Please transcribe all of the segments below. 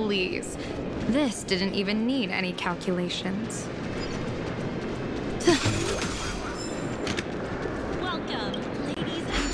please. This didn't even need any calculations. Welcome, ladies and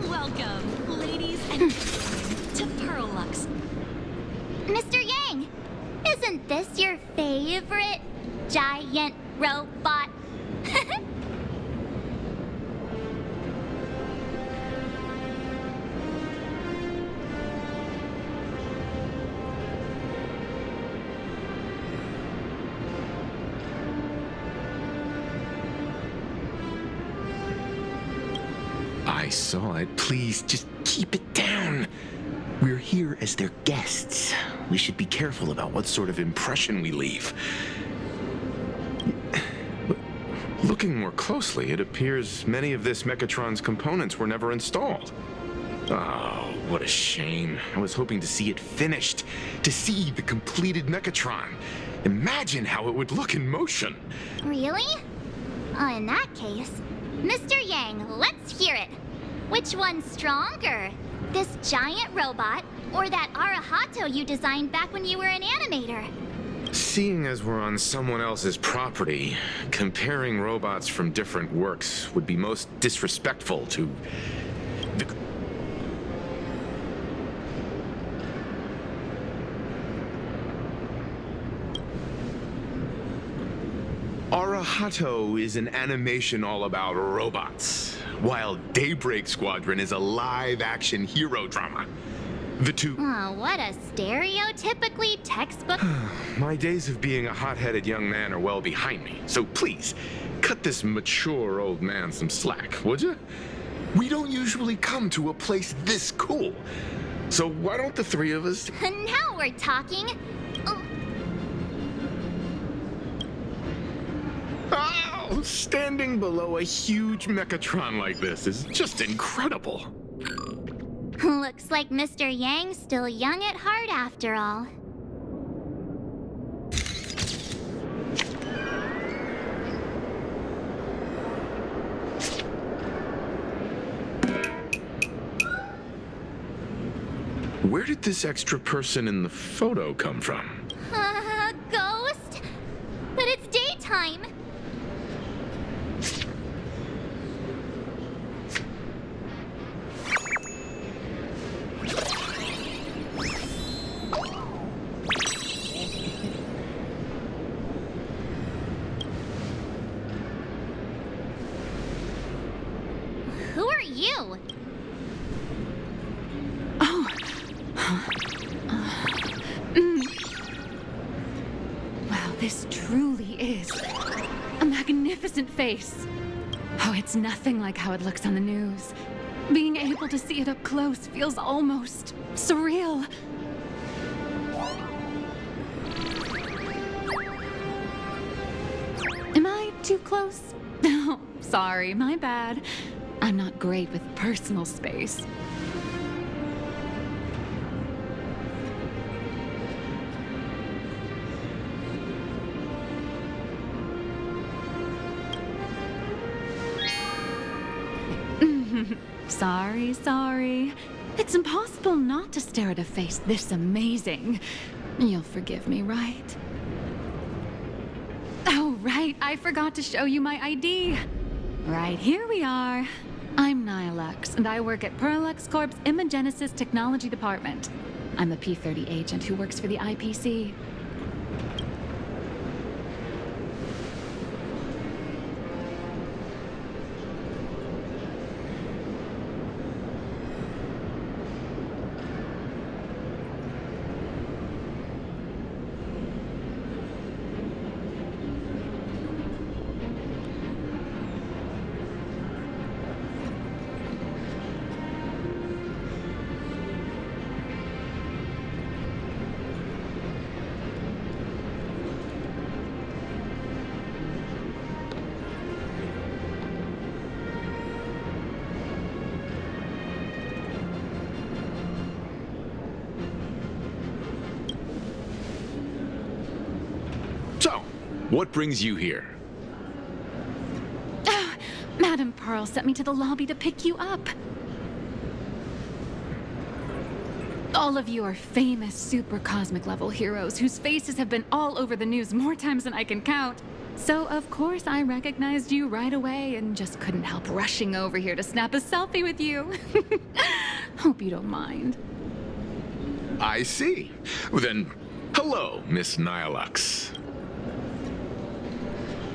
Welcome, ladies and gentlemen, to Pearlux. Mr. Yang, isn't this your favorite giant robot? I saw it. Please, just keep it down. We're here as their guests. We should be careful about what sort of impression we leave. Looking more closely, it appears many of this Mechatron's components were never installed. Oh, what a shame. I was hoping to see it finished, to see the completed Mechatron. Imagine how it would look in motion. Really? In that case, Mr. Yang, let's hear it. Which one's stronger? This giant robot or that Arahato you designed back when you were an animator? Seeing as we're on someone else's property, comparing robots from different works would be most disrespectful to the... Arahato is an animation all about robots, while Daybreak Squadron is a live-action hero drama. The two... Oh, what a stereotypically textbook. My days of being a hot-headed young man are well behind me, so please, cut this mature old man some slack, would you? We don't usually come to a place this cool. So why don't the three of us... Now we're talking. Oh, Oh, standing below a huge Mechatron like this is just incredible. looks like Mr. Yang's still young at heart after all. Where did this extra person in the photo come from? Ghost? But it's daytime. Who are you? Wow, this truly is a magnificent face. Oh, it's nothing like how it looks on the news. Being able to see it up close feels almost surreal. Am I too close? Oh, sorry, my bad. I'm not great with personal space. Sorry. It's impossible not to stare at a face this amazing. You'll forgive me, right? Oh, right. I forgot to show you my ID. Right, here we are. I'm Nihilux, and I work at Perlux Corp's Imagenesis Technology Department. I'm a P-30 agent who works for the IPC. So, what brings you here? Madam Pearl sent me to the lobby to pick you up. All of you are famous super cosmic level heroes whose faces have been all over the news more times than I can count. So of course I recognized you right away and just couldn't help rushing over here to snap a selfie with you. Hope you don't mind. I see. Well, then, hello, Miss Nihilux.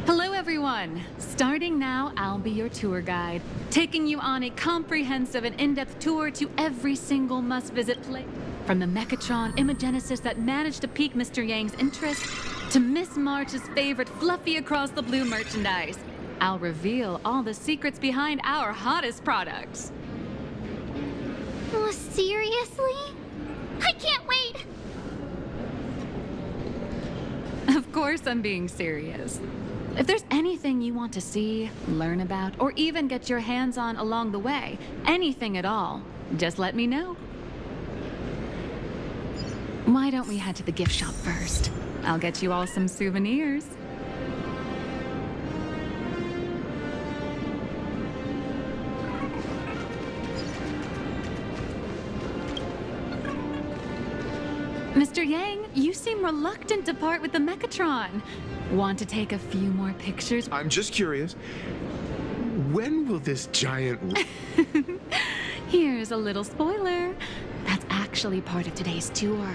Hello, everyone. Starting now, I'll be your tour guide, taking you on a comprehensive and in-depth tour to every single must-visit place. From the Mechatron Imagenesis that managed to pique Mr. Yang's interest, to Miss March's favorite fluffy across the blue merchandise. I'll reveal all the secrets behind our hottest products. Oh, seriously? I can't wait! Of course I'm being serious. If there's anything you want to see, learn about, or even get your hands on along the way, anything at all, just let me know. Why don't we head to the gift shop first? I'll get you all some souvenirs. Mr. Yang, you seem reluctant to part with the Mechatron. Want to take a few more pictures? I'm just curious. When will this giant... Here's a little spoiler. That's actually part of today's tour.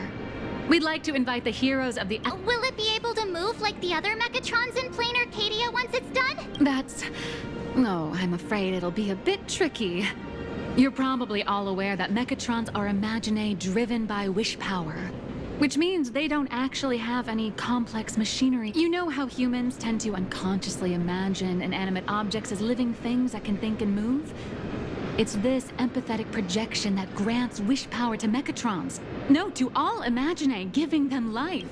We'd like to invite the heroes of the... Will it be able to move like the other Mechatrons in Plain Arcadia once it's done? That's... Oh, I'm afraid it'll be a bit tricky. You're probably all aware that Mechatrons are Imaginae driven by wish power, which means they don't actually have any complex machinery. You know how humans tend to unconsciously imagine inanimate objects as living things that can think and move? It's this empathetic projection that grants wish power to Mechatrons. No, to all Imaginae, giving them life.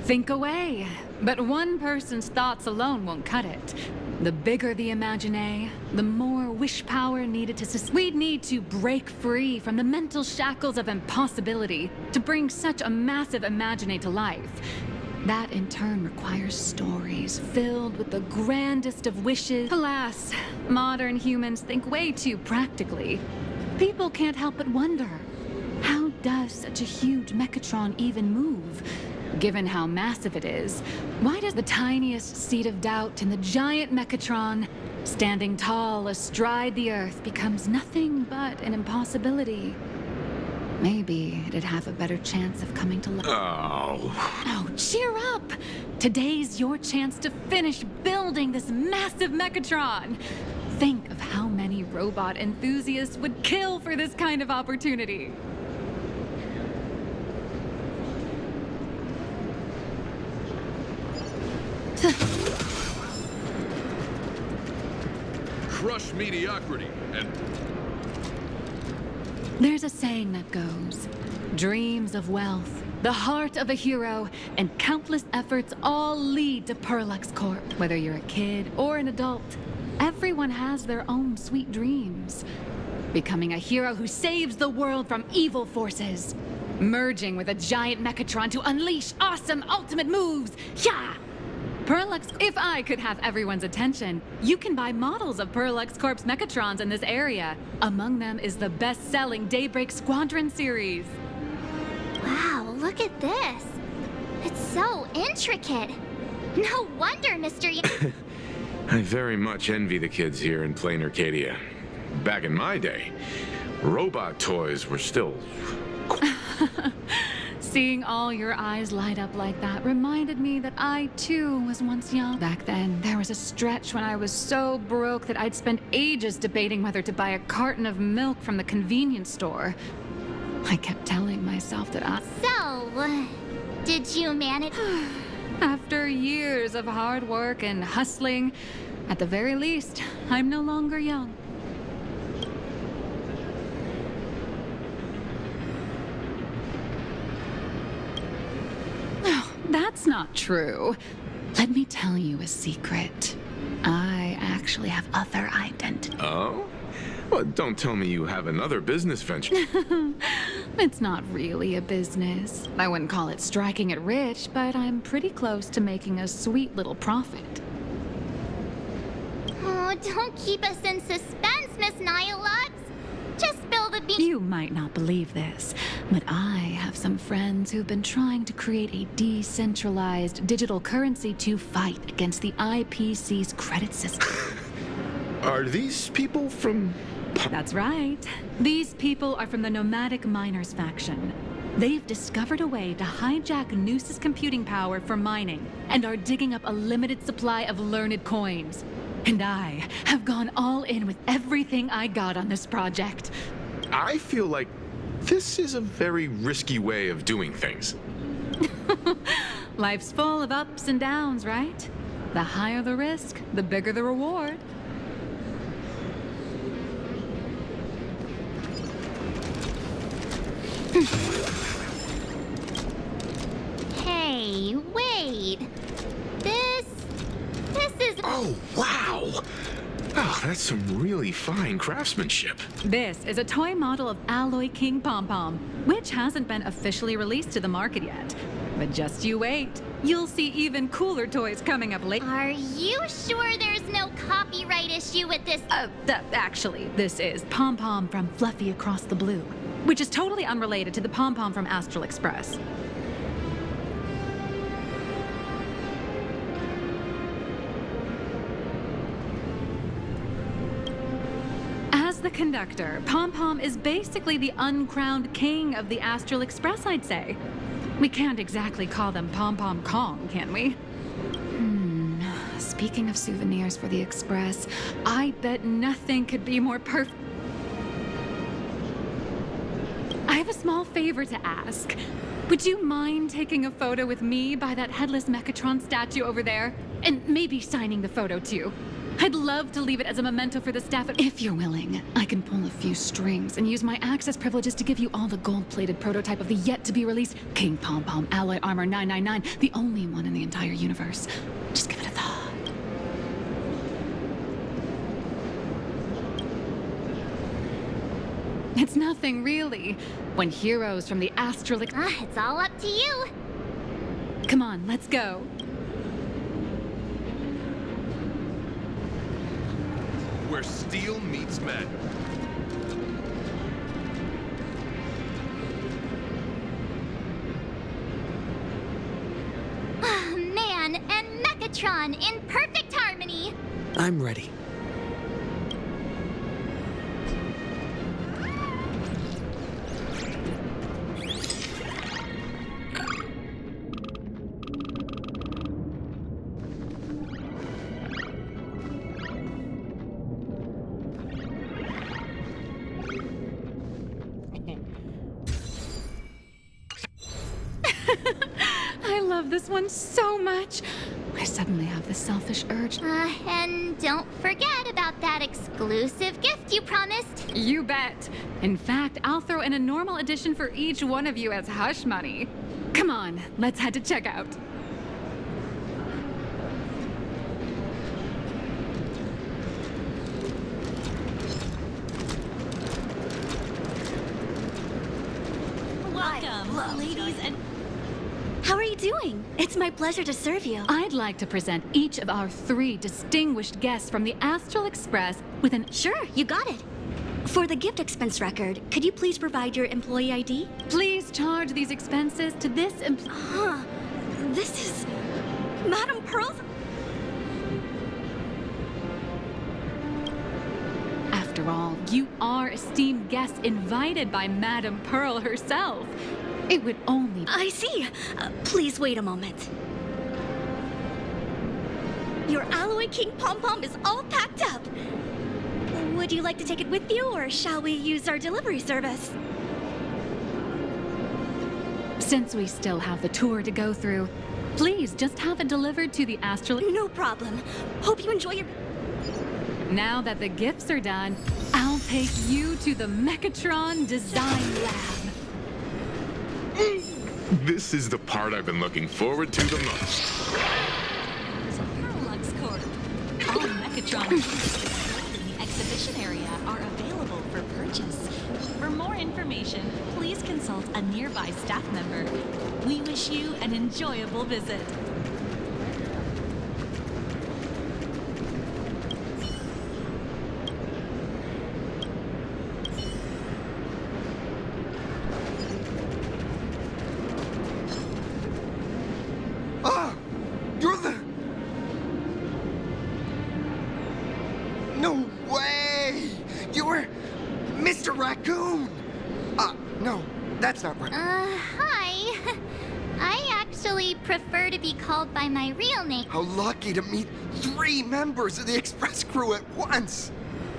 Think away. But one person's thoughts alone won't cut it. The bigger the Imaginae, the more wish power needed to We'd need to break free from the mental shackles of impossibility to bring such a massive Imaginae to life. That in turn requires stories filled with the grandest of wishes. Alas, modern humans think way too practically. People can't help but wonder, how does such a huge Mechatron even move? Given how massive it is, why does the tiniest seed of doubt in the giant Mechatron, standing tall astride the Earth, becomes nothing but an impossibility? Maybe it'd have a better chance of coming to life. Oh, cheer up! Today's your chance to finish building this massive Mechatron. Think of how many robot enthusiasts would kill for this kind of opportunity. Crush mediocrity and... There's a saying that goes, dreams of wealth, the heart of a hero, and countless efforts all lead to Parallax Corp. Whether you're a kid or an adult, everyone has their own sweet dreams. Becoming a hero who saves the world from evil forces. Merging with a giant Mechatron to unleash awesome ultimate moves. Yeah! Parallax, if I could have everyone's attention, you can buy models of Parallax Corp's Mechatrons in this area. Among them is the best-selling Daybreak Squadron series. Wow, look at this. It's so intricate. No wonder, Mr. I very much envy the kids here in Plain Arcadia. Back in my day, robot toys were still... Seeing all your eyes light up like that reminded me that I, too, was once young. Back then, there was a stretch when I was so broke that I'd spend ages debating whether to buy a carton of milk from the convenience store. I kept telling myself that So, did you manage? After years of hard work and hustling, at the very least, I'm no longer young. That's not true. Let me tell you a secret. I actually have other identities. Oh? Well, don't tell me you have another business venture. It's not really a business. I wouldn't call it striking it rich, but I'm pretty close to making a sweet little profit. Oh, don't keep us in suspense, Miss Nihilux. Just spill the beans. You might not believe this, but I have some friends who've been trying to create a decentralized digital currency to fight against the IPC's credit system. Are these people from... That's right. These people are from the Nomadic Miners faction. They've discovered a way to hijack Noose's computing power for mining and are digging up a limited supply of learned coins. And I have gone all in with everything I got on this project. I feel like this is a very risky way of doing things. Life's full of ups and downs, right? The higher the risk, the bigger the reward. Hey, wait. This is... Oh, wow! Oh, that's some really fine craftsmanship. This is a toy model of Alloy King Pom Pom, which hasn't been officially released to the market yet. But just you wait. You'll see even cooler toys coming up later. Are you sure there's no copyright issue with this? Actually, this is Pom Pom from Fluffy Across the Blue, which is totally unrelated to the Pom Pom from Astral Express. conductor, Pom Pom is basically the uncrowned king of the Astral Express, I'd say. We can't exactly call them Pom Pom Kong, can we? Speaking of souvenirs for the Express, I bet nothing could be more perfect. I have a small favor to ask. Would you mind taking a photo with me by that headless Mechatron statue over there? And maybe signing the photo too. I'd love to leave it as a memento for the staff. If you're willing, I can pull a few strings and use my access privileges to give you all the gold-plated prototype of the yet-to-be-released King Pom Pom Alloy Armor 999, the only one in the entire universe. Just give it a thought. It's nothing, really. When heroes from the Astral... It's all up to you. Come on, let's go. Where steel meets magic. Man and Mechatron in perfect harmony. I'm ready. I love this one so much. I suddenly have this selfish urge. And don't forget about that exclusive gift you promised. You bet. In fact, I'll throw in a normal edition for each one of you as hush money. Come on, let's head to checkout. Welcome, ladies and... How are you doing? It's my pleasure to serve you. I'd like to present each of our 3 distinguished guests from the Astral Express with an... Sure, you got it. For the gift expense record, could you please provide your employee ID? Please charge these expenses to this This is... Madame Pearl's... After all, you are esteemed guests invited by Madame Pearl herself. It would only... I see. Please wait a moment. Your Alloy King Pom Pom is all packed up. Would you like to take it with you, or shall we use our delivery service? Since we still have the tour to go through, please just have it delivered to the Astral... No problem. Hope you enjoy your... Now that the gifts are done, I'll take you to the Mechatron Design Lab. This is the part I've been looking forward to the most. Lux Corp. All Mechatron pieces in the exhibition area are available for purchase. For more information, please consult a nearby staff member. We wish you an enjoyable visit. You're the... No way! You were Mr. Raccoon! No, that's not right. Hi. I actually prefer to be called by my real name. How lucky to meet 3 members of the Express crew at once!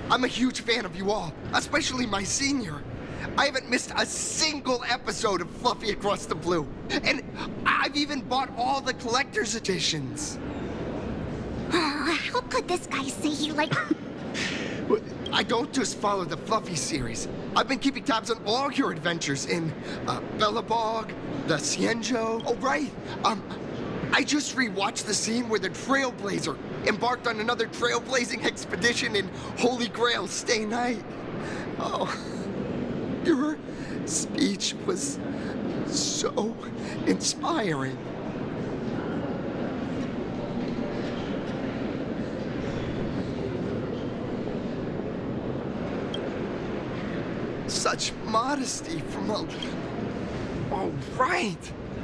I'm a huge fan of you all, especially my senior. I haven't missed a single episode of Fluffy Across the Blue. And I've even bought all the collector's editions. How could this guy say he like... I don't just follow the Fluffy series. I've been keeping tabs on all your adventures in Bellabog, the Cienjo. Oh, right. I just rewatched the scene where the Trailblazer embarked on another trailblazing expedition in Holy Grail Stay Night. Oh, your speech was so inspiring. Such modesty from a... Oh, right.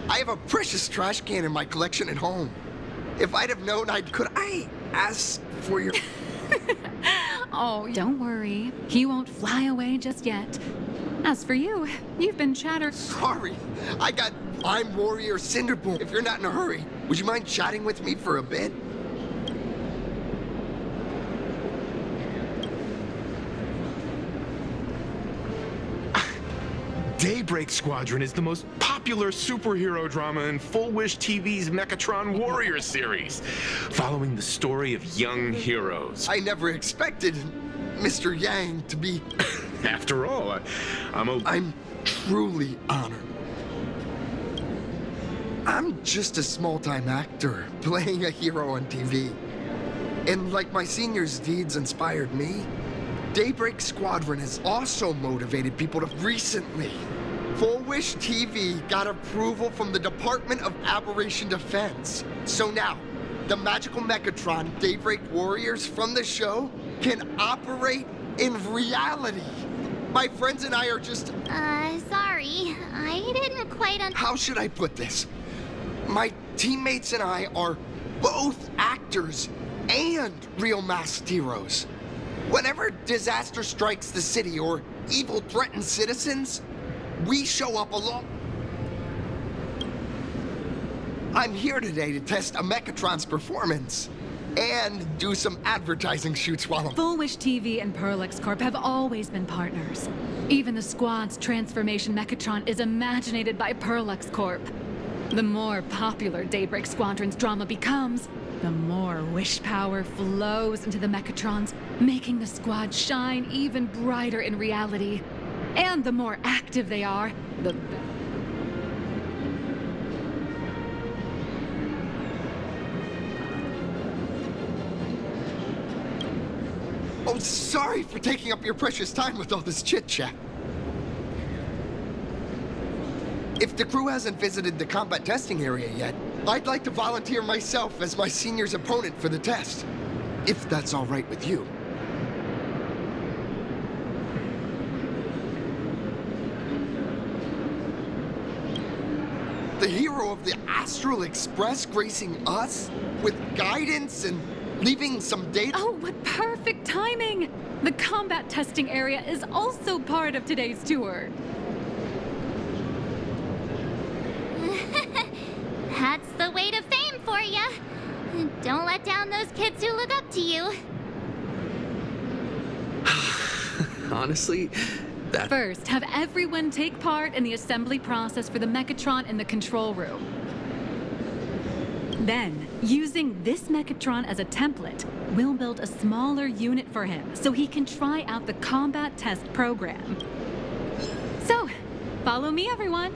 I have a precious trash can in my collection at home. If I'd have known, could I ask for your... Oh, don't worry. He won't fly away just yet. As for you, you've been chattered. Sorry, I'm Warrior Cinderbolt. If you're not in a hurry, would you mind chatting with me for a bit? Daybreak Squadron is the most popular superhero drama in Full Wish TV's Mechatron Warrior series, following the story of young heroes. I never expected Mr. Yang to be... After all, I'm truly honored. I'm just a small-time actor playing a hero on TV. And like my senior's deeds inspired me, Daybreak Squadron has also motivated people to recently. Full Wish TV got approval from the Department of Aberration Defense. So now, the magical Mechatron Daybreak Warriors from the show can operate in reality. My friends and I are just... Sorry. I didn't quite How should I put this? My teammates and I are both actors and real masked heroes. Whenever disaster strikes the city or evil threatens citizens, we show up alone. I'm here today to test a Mechatron's performance and do some advertising shoots while I'm... Full Wish TV and Perlex Corp have always been partners. Even the squad's transformation Mechatron is imaginated by Perlex Corp. The more popular Daybreak Squadron's drama becomes, the more wish power flows into the Mechatrons, making the squad shine even brighter in reality. And the more active they are, the better. Oh, sorry for taking up your precious time with all this chit-chat. If the crew hasn't visited the combat testing area yet, I'd like to volunteer myself as my senior's opponent for the test. If that's all right with you. The hero of the Astral Express gracing us with guidance and leaving some data. Oh, what perfect timing! The combat testing area is also part of today's tour. That's the way to fame for ya. Don't let down those kids who look up to you. Honestly, that... First, have everyone take part in the assembly process for the Mechatron in the control room. Then, using this Mechatron as a template, we'll build a smaller unit for him so he can try out the combat test program. So, follow me, everyone.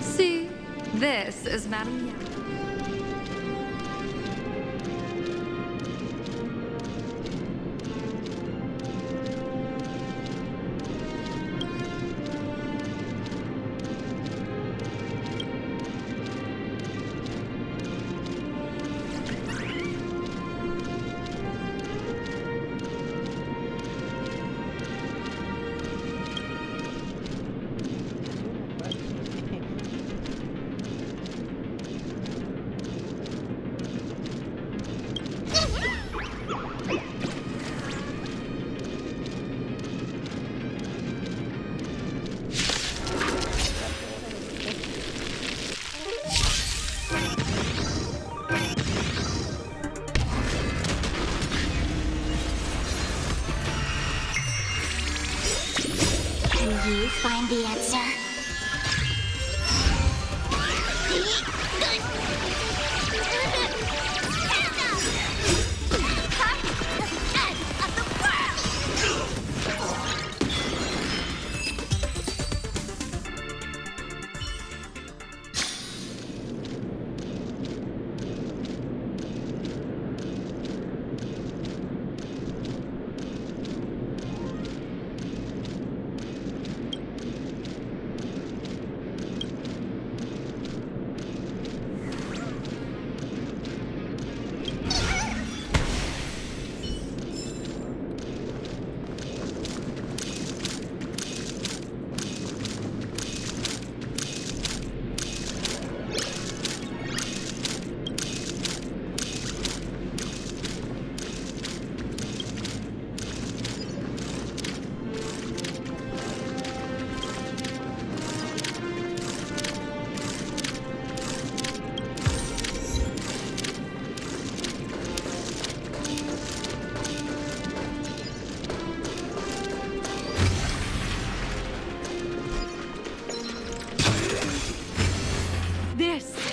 See, this is Madame Yang.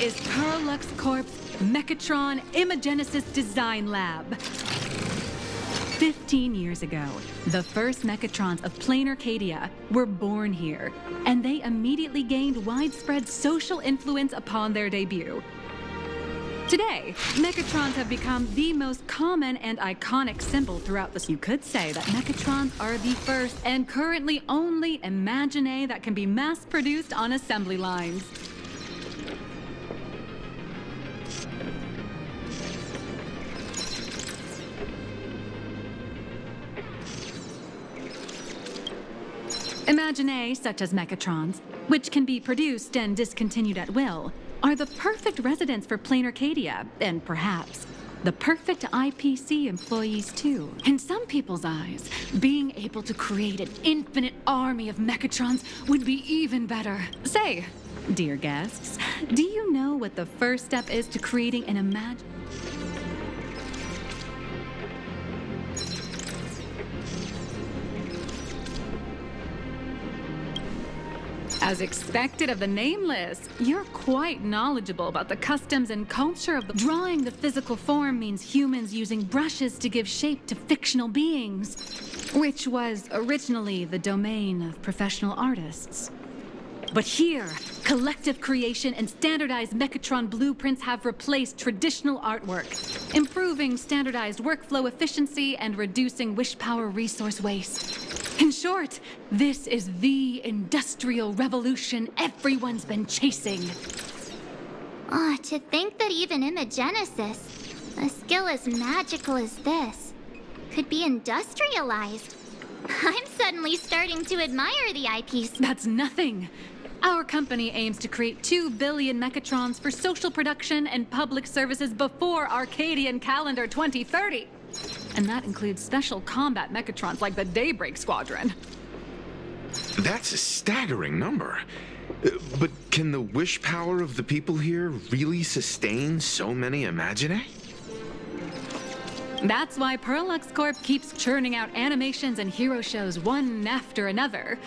is Perlux Corp's Mechatron Imagenesis Design Lab. 15 years ago, the first Mechatrons of plain Arcadia were born here, and they immediately gained widespread social influence upon their debut. Today, Mechatrons have become the most common and iconic symbol throughout this. You could say that Mechatrons are the first and currently only Imagine that can be mass-produced on assembly lines. Imagine such as Mechatrons, which can be produced and discontinued at will, are the perfect residents for plain Arcadia, and perhaps the perfect IPC employees too. In some people's eyes, being able to create an infinite army of Mechatrons would be even better. Say, dear guests, do you know what the first step is to creating an As expected of the Nameless, you're quite knowledgeable about the customs and culture of the... Drawing the physical form means humans using brushes to give shape to fictional beings, which was originally the domain of professional artists. But here, collective creation and standardized Mechatron blueprints have replaced traditional artwork, improving standardized workflow efficiency and reducing wish power resource waste. In short, this is the industrial revolution everyone's been chasing. To think that even Imagenesis, a skill as magical as this, could be industrialized. I'm suddenly starting to admire the IPC. That's nothing. Our company aims to create 2 billion Mechatrons for social production and public services before Arcadian calendar 2030. And that includes special combat Mechatrons like the Daybreak Squadron. That's a staggering number. But can the wish power of the people here really sustain so many Imagine? That's why Perlux Corp keeps churning out animations and hero shows one after another.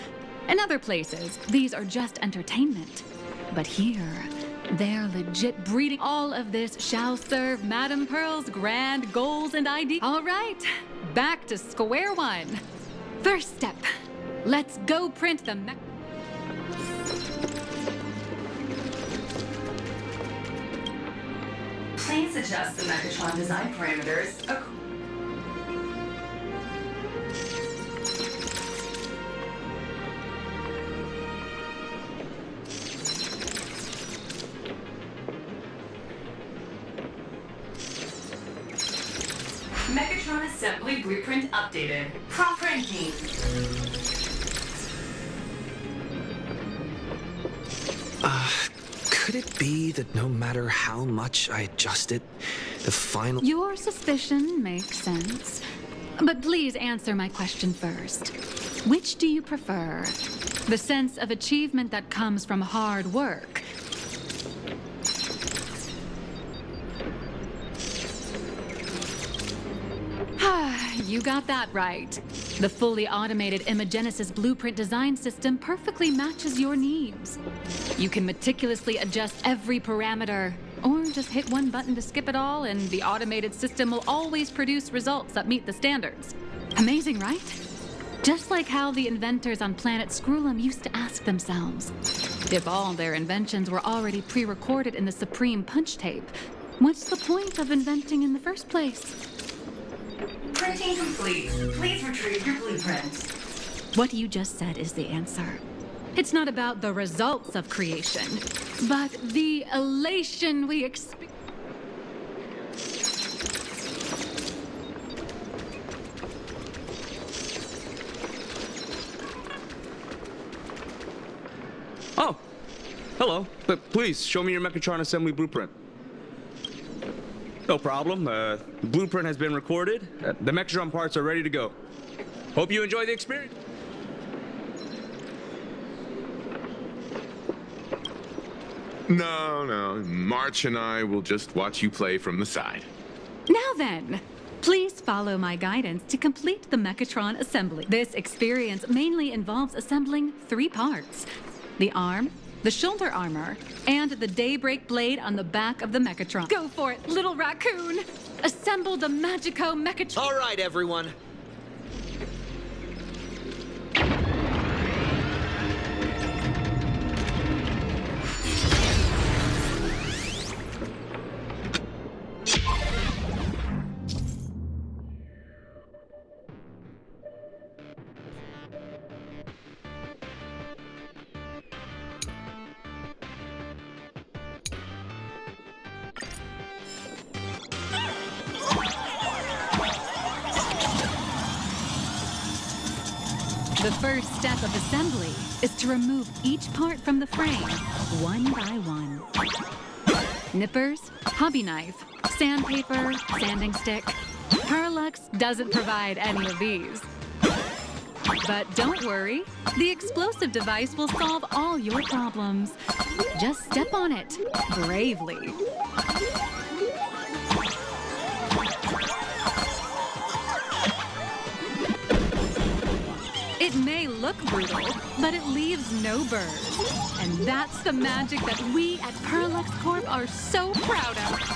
In other places, these are just entertainment. But here, they're legit breeding. All of this shall serve Madame Pearl's grand goals and ideas. All right, back to square one. First step, let's go print the Please adjust the Mechatron design parameters. Mechatron assembly blueprint updated. Printing. Could it be that no matter how much I adjust it, the final... Your suspicion makes sense. But please answer my question first. Which do you prefer? The sense of achievement that comes from hard work? You got that right. The fully automated Imogenesis blueprint design system perfectly matches your needs. You can meticulously adjust every parameter, or just hit one button to skip it all, and the automated system will always produce results that meet the standards. Amazing, right? Just like how the inventors on planet Scrulum used to ask themselves, if all their inventions were already pre-recorded in the Supreme Punch Tape, what's the point of inventing in the first place? Printing complete. Please retrieve your blueprint. What you just said is the answer. It's not about the results of creation, but the elation we experience. Oh, hello. But please, show me your Mechatron assembly blueprint. No problem. The blueprint has been recorded. The Mechatron parts are ready to go. Hope you enjoy the experience. No. March and I will just watch you play from the side. Now then, please follow my guidance to complete the Mechatron assembly. This experience mainly involves assembling 3 parts: the arm, the shoulder armor, and the daybreak blade on the back of the Mechatron. Go for it, little raccoon! Assemble the Magico Mechatron. All right, everyone. The first step of assembly is to remove each part from the frame, one by one. Nippers, hobby knife, sandpaper, sanding stick. Parallax doesn't provide any of these. But don't worry, the explosive device will solve all your problems. Just step on it, bravely. It may look brutal, but it leaves no burrs. And that's the magic that we at Parallax Corp are so proud of.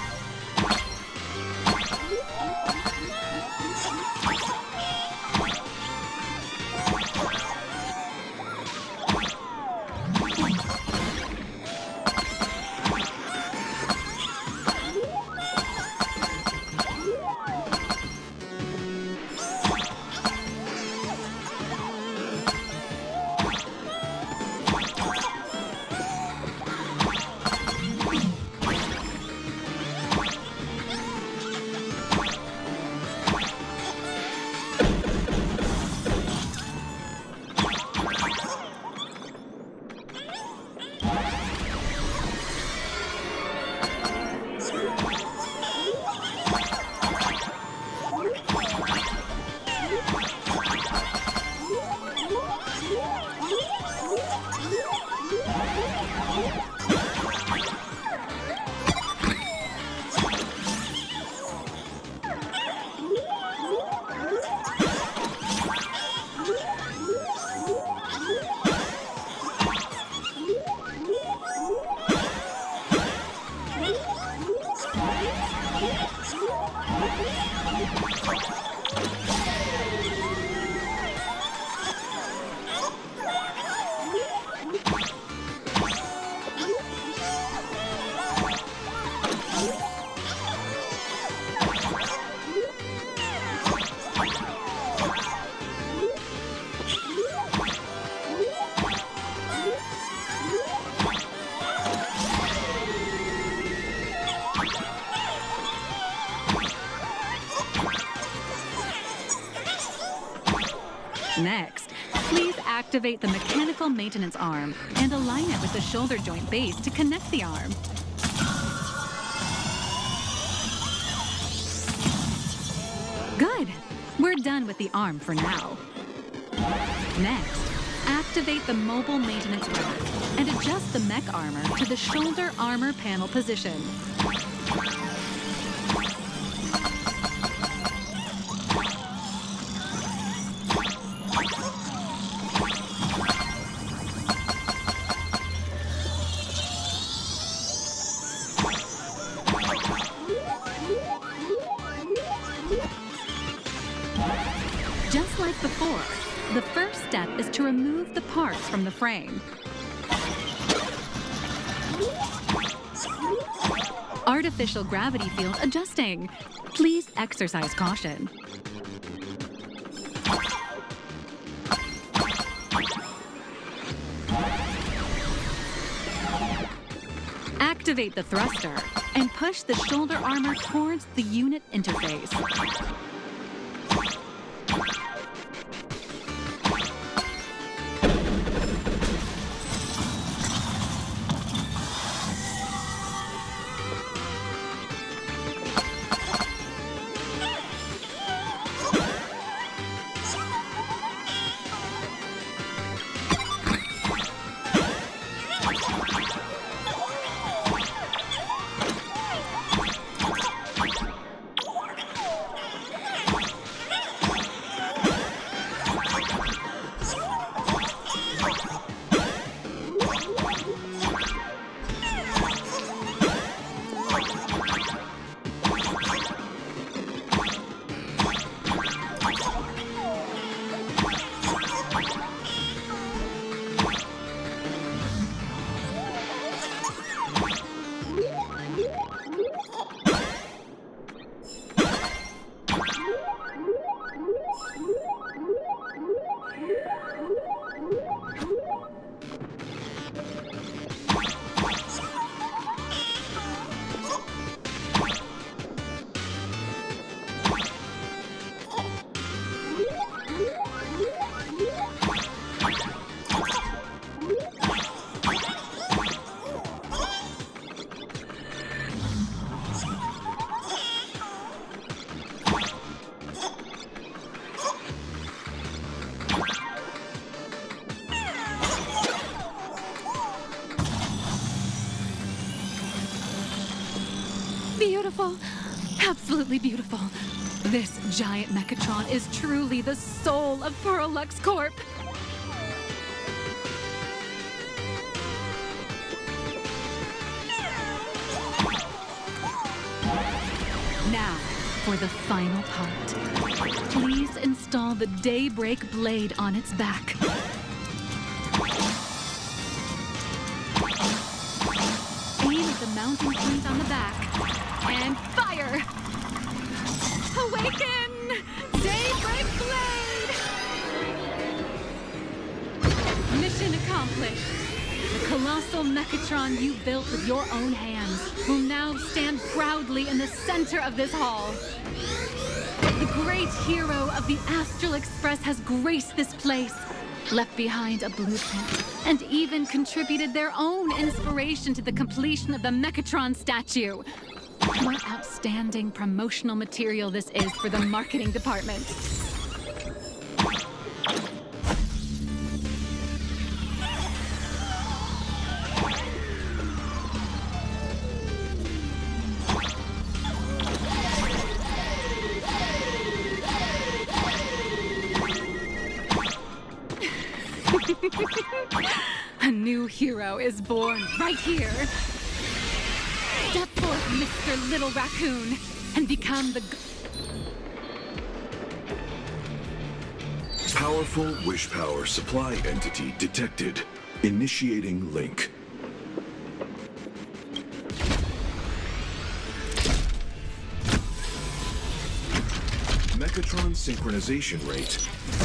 Next, please activate the mechanical maintenance arm and align it with the shoulder joint base to connect the arm. Good. We're done with the arm for now. Next, activate the mobile maintenance rack and adjust the mech armor to the shoulder armor panel position. to remove the parts from the frame. Artificial gravity field adjusting. Please exercise caution. Activate the thruster and push the shoulder armor towards the unit interface. Beautiful. Absolutely beautiful. This giant Mechatron is truly the soul of Lux Corp. Now, for the final part. Please install the Daybreak blade on its back. Aim at the mounting point on the back. And fire! Awaken! Daybreak Blade! Mission accomplished. The colossal Mechatron you built with your own hands will now stand proudly in the center of this hall. The great hero of the Astral Express has graced this place, left behind a blueprint, and even contributed their own inspiration to the completion of the Mechatron statue. What outstanding promotional material this is for the marketing department. A new hero is born right here. Step forth, Mr. Little Raccoon, and become the... Powerful wish power supply entity detected. Initiating link. Mechatron synchronization rate,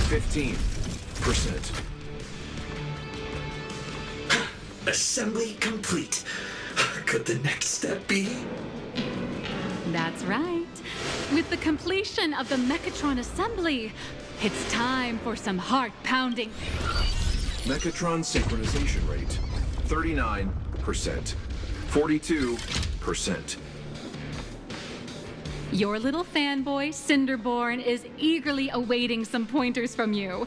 15%. Assembly complete. Could the next step be? That's right. With the completion of the Mechatron assembly, it's time for some heart-pounding... Mechatron synchronization rate, 39%. 42%. Your little fanboy, Cinderborn, is eagerly awaiting some pointers from you.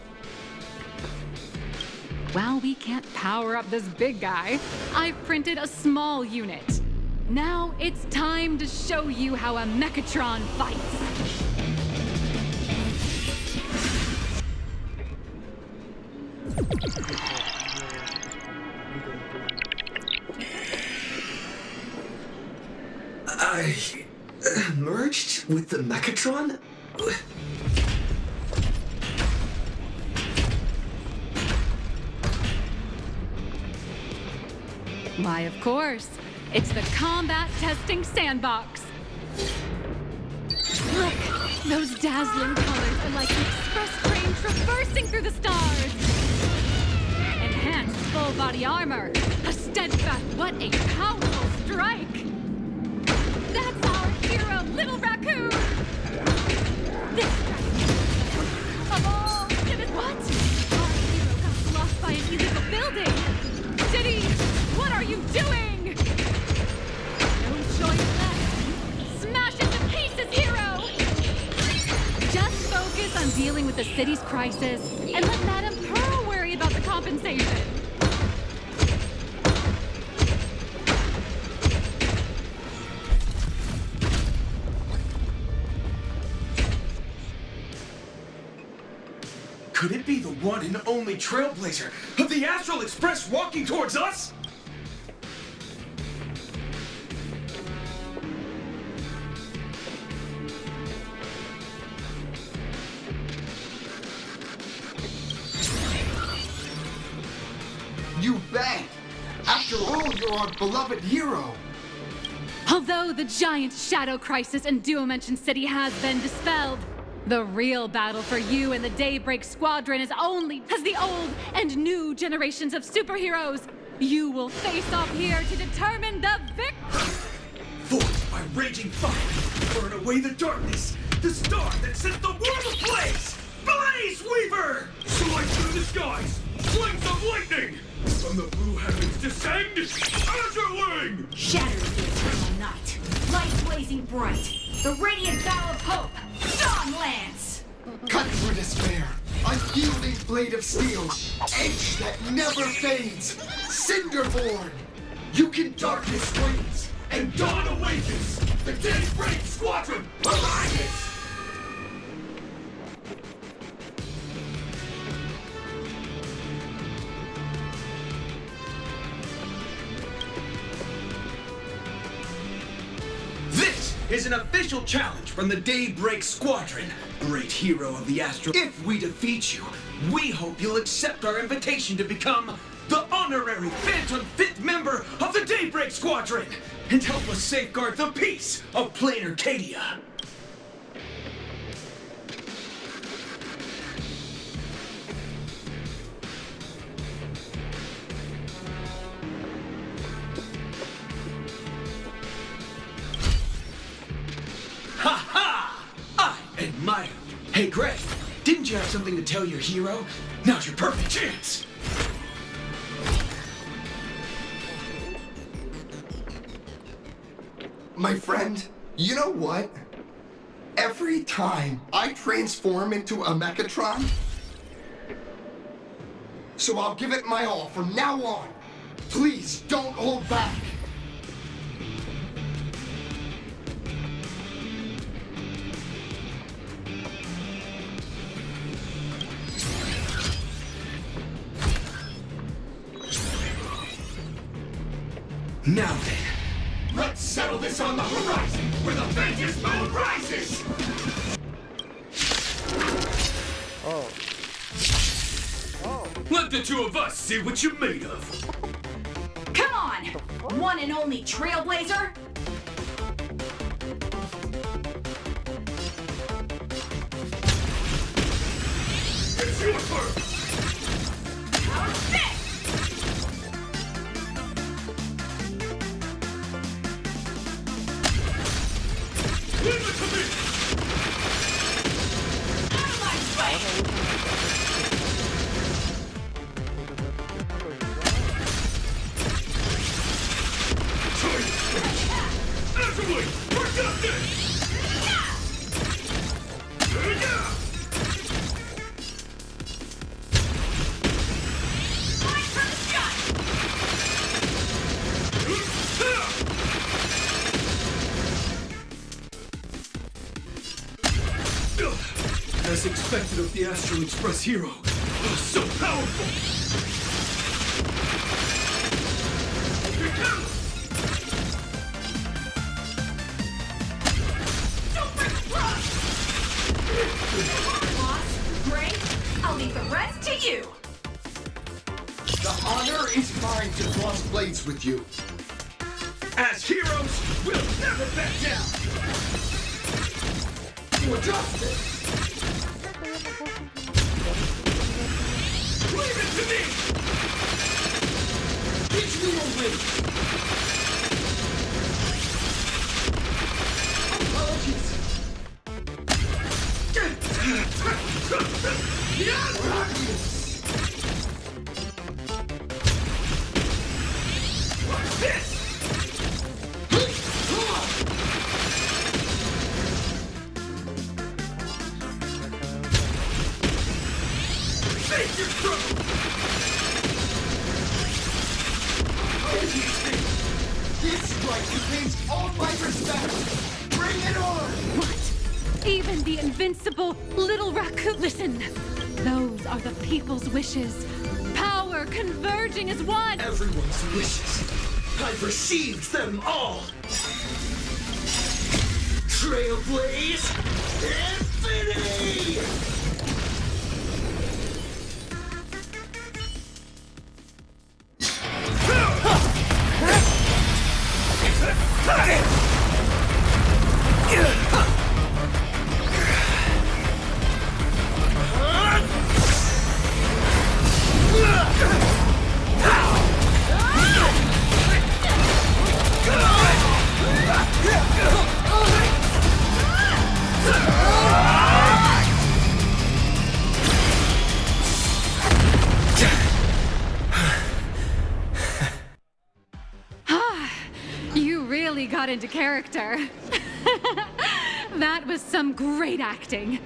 While we can't power up this big guy, I've printed a small unit. Now it's time to show you how a Mechatron fights. I merged with the Mechatron? Why, of course. It's the combat testing sandbox. Look, those dazzling colors are like an express train traversing through the stars. Enhanced full-body armor, a steadfast, what a powerful strike! That's our hero, Little Raccoon! This of all what? Our hero got lost by an illegal building! City, what are you doing? No choice left. Smash it to pieces, hero! Just focus on dealing with the city's crisis and let Madame Pearl worry about the compensation. Could it be the one and only trailblazer of the Astral Express walking towards us? You bet! After all, you're our beloved hero. Although the giant shadow crisis in Duo-Mention City has been dispelled, the real battle for you and the Daybreak Squadron is only as the old and new generations of superheroes. You will face off here to determine the victor. Forged by raging fire, burn away the darkness, the star that sets the world ablaze! Blaze Weaver! Soar through the skies, flames of lightning! From the blue heavens descend, Azure Wing! Shatter the eternal night, light blazing bright, the radiant bow of hope, Dawn Lance! Cut through despair, unyielding blade of steel, edge that never fades, Cinderborn! You can darkness wanes, And dawn awakens! The Daybreak Squadron arises! This is an official challenge from the Daybreak Squadron, great hero of the Astral. If we defeat you, we hope you'll accept our invitation to become the honorary Phantom 5th member of the Daybreak Squadron and help us safeguard the peace of Plain Arcadia. Ha ha! I admire. Hey, Greg, didn't you have something to tell your hero? Now's your perfect chance. My friend, you know what? Every time I transform into a Mechatron, so I'll give it my all from now on. Please don't hold back. Now then, let's settle this on the horizon where the faintest moon rises! Let the two of us see what you're made of! Come on! One and only Trailblazer! It's your turn! Our fifth! Leave it to me! Out of my way! Naturally, productive! Mine for the shot! As expected of the Astral Express hero, so powerful! Don't break the frog! Boss, Gray, I'll leave the rest to you! The honor is mine to cross blades with you. As heroes, we'll never back down! For justice! Leave it to me! Teach me your way! Apologies! What's this? Face your trouble! This strike contains all my respect! Bring it on! What? Even the invincible little raccoon. Listen, those are the people's wishes. Power converging as one. Everyone's wishes. I've received them all. Trailblaze Infinity! You really got into character. That was some great acting.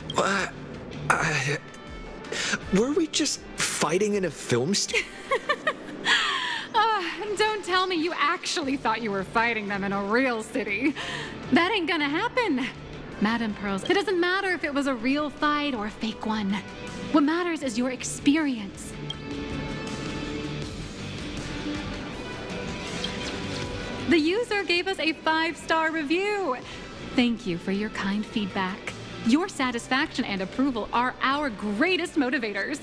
Were we just fighting in a film studio? Don't tell me you actually thought you were fighting them in a real city. That ain't gonna happen. Madame Pearls, it doesn't matter if it was a real fight or a fake one. What matters is your experience. The user gave us a 5-star review. Thank you for your kind feedback. Your satisfaction and approval are our greatest motivators.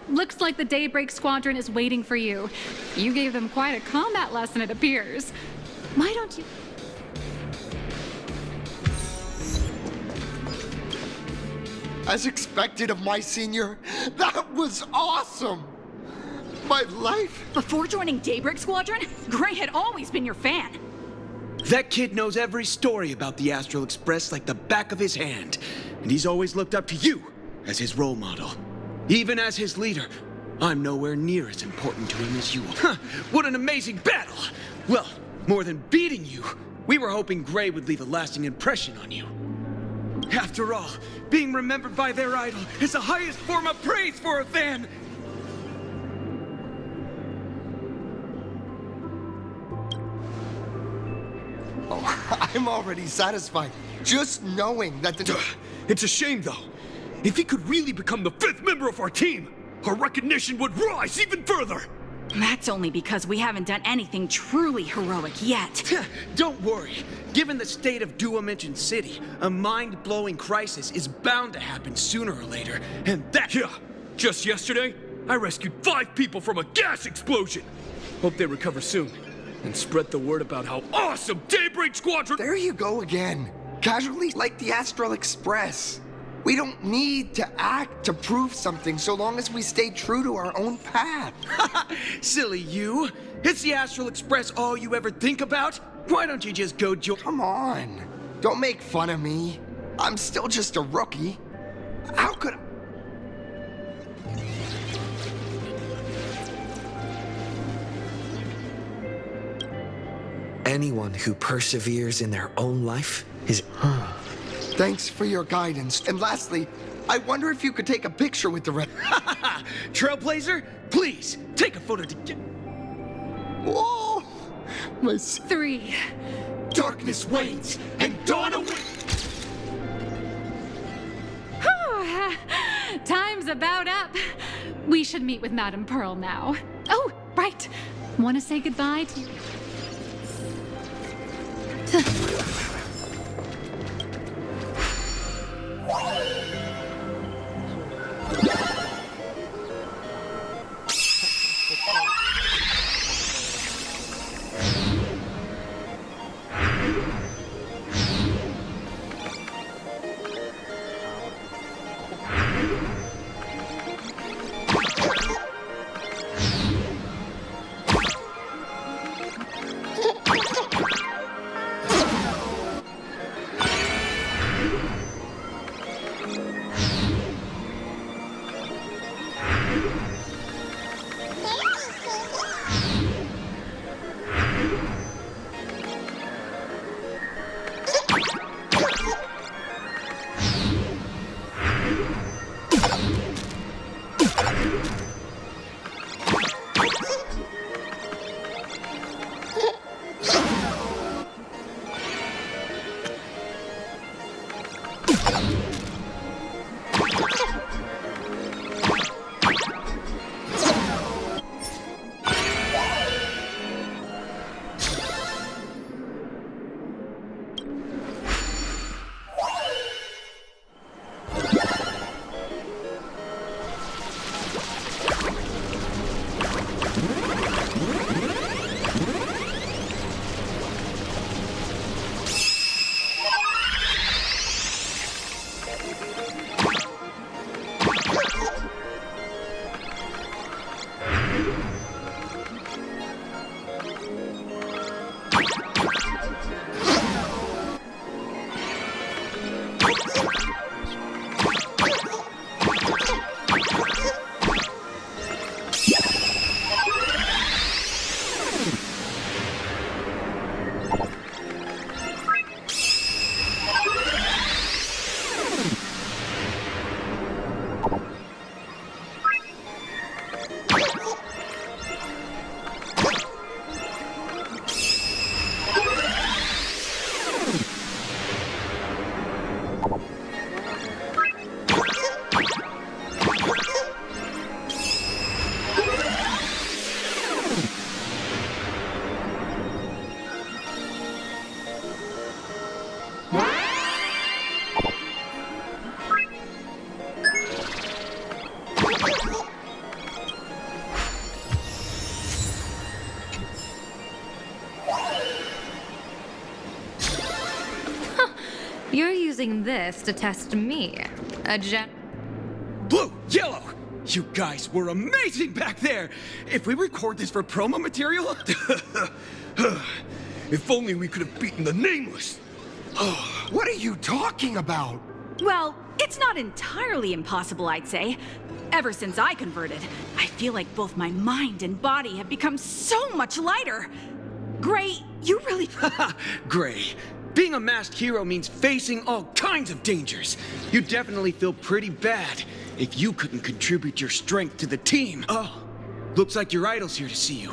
Looks like the Daybreak Squadron is waiting for you. You gave them quite a combat lesson, it appears. Why don't you... As expected of my senior, that was awesome! My life... Before joining Daybreak Squadron, Gray had always been your fan. That kid knows every story about the Astral Express like the back of his hand. And he's always looked up to you as his role model. Even as his leader, I'm nowhere near as important to him as you are. What an amazing battle! Well, more than beating you, we were hoping Gray would leave a lasting impression on you. After all, being remembered by their idol is the highest form of praise for a fan! Oh, I'm already satisfied. Just knowing that the... It's a shame, though. If he could really become the 5th member of our team, our recognition would rise even further. That's only because we haven't done anything truly heroic yet. Don't worry. Given the state of Dual-Dimension City, a mind-blowing crisis is bound to happen sooner or later, and that... Yeah, just yesterday, I rescued 5 people from a gas explosion. Hope they recover soon, and spread the word about how awesome Daybreak Squadron... There you go again. Casually like the Astral Express. We don't need to act to prove something so long as we stay true to our own path. Silly you. Is the Astral Express all you ever think about? Why don't you just go join... Come on. Don't make fun of me. I'm still just a rookie. How could... Anyone who perseveres in their own life is... Thanks for your guidance. And lastly, I wonder if you could take a picture with the rest. Trailblazer, please, take a photo to get... Whoa! My... 3. Darkness wanes, and dawn awakens! Time's about up. We should meet with Madame Pearl now. Oh, right. Want to say goodbye to you? You're using this to test me, a Blue, yellow! You guys were amazing back there! If we record this for promo material... If only we could have beaten the Nameless! What are you talking about? Well, it's not entirely impossible, I'd say. Ever since I converted, I feel like both my mind and body have become so much lighter. Gray, you really... Gray, being a masked hero means facing all kinds of dangers. You definitely feel pretty bad if you couldn't contribute your strength to the team. Oh, looks like your idol's here to see you.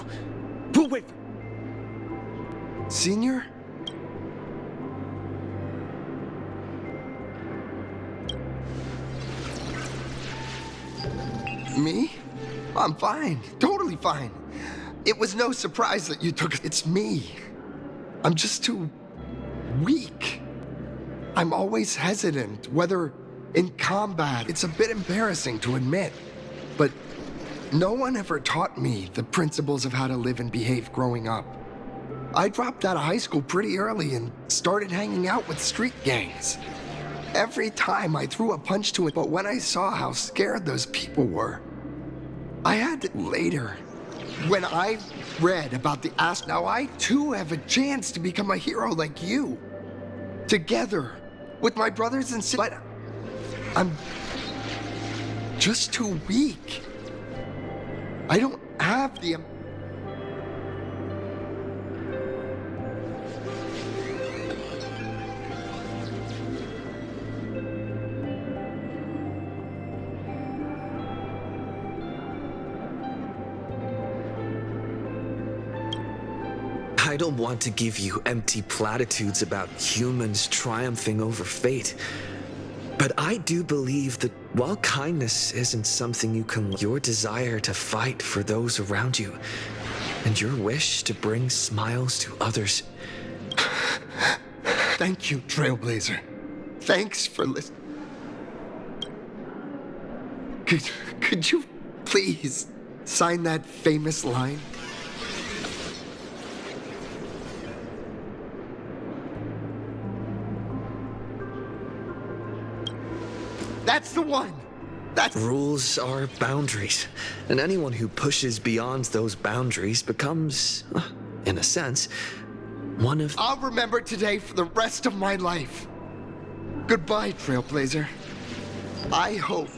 We'll wait. Senior? Me? I'm fine. Totally fine. It was no surprise that you took it. It's me. I'm just too weak. I'm always hesitant, whether in combat. It's a bit embarrassing to admit, but no one ever taught me the principles of how to live and behave growing up. I dropped out of high school pretty early and started hanging out with street gangs. Every time I threw a punch to it, but when I saw how scared those people were, I had to later. When I read about the now I too have a chance to become a hero like you. Together, with my brothers and sisters. But I'm just too weak. I don't have the... I don't want to give you empty platitudes about humans triumphing over fate. But I do believe that while kindness isn't something you can... Your desire to fight for those around you, and your wish to bring smiles to others... Thank you, Trailblazer. Thanks for listening. Could you please sign that famous line? That's the one! That's... Rules are boundaries, and anyone who pushes beyond those boundaries becomes, in a sense, one of... I'll remember today for the rest of my life. Goodbye, Trailblazer. I hope